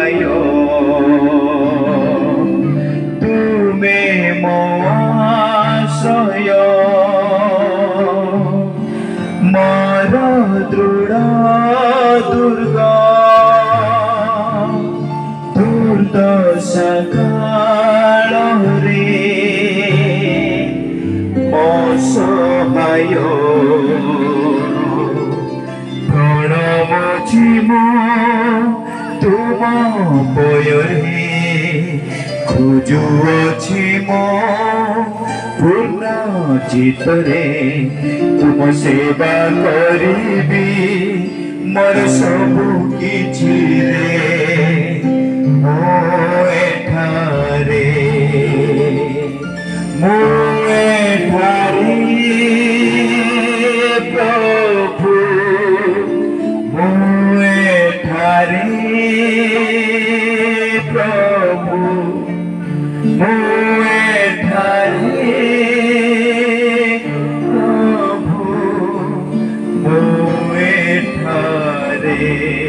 ସହାୟ ତୁମେ ମୋ ଆଶ୍ରୟ ମୋର ଦୃଢ଼ ଦୁର୍ଗ ଦୁର୍ଦ୍ଦଶା କାଳରେ ମୋ ସହାୟ ପ୍ରଣମୁଛି ମୁଁ ତୁମ ପୟରେ ଖୋଜୁଅଛି ମୋ ପୂର୍ଣ୍ଣ ଚିତ୍ତରେ ତୁମ ସେବା କରିବି ମୋର ସବୁ କିଛିରେ ମୁଁ ଏଠାରେ ପ୍ରଭୁ ମୁଁ ଏଠାରେ ପ୍ରଭୁ ମୁଁ ଏଠାରେ ପ୍ରଭୁ ମୁଁ ଏଠାରେ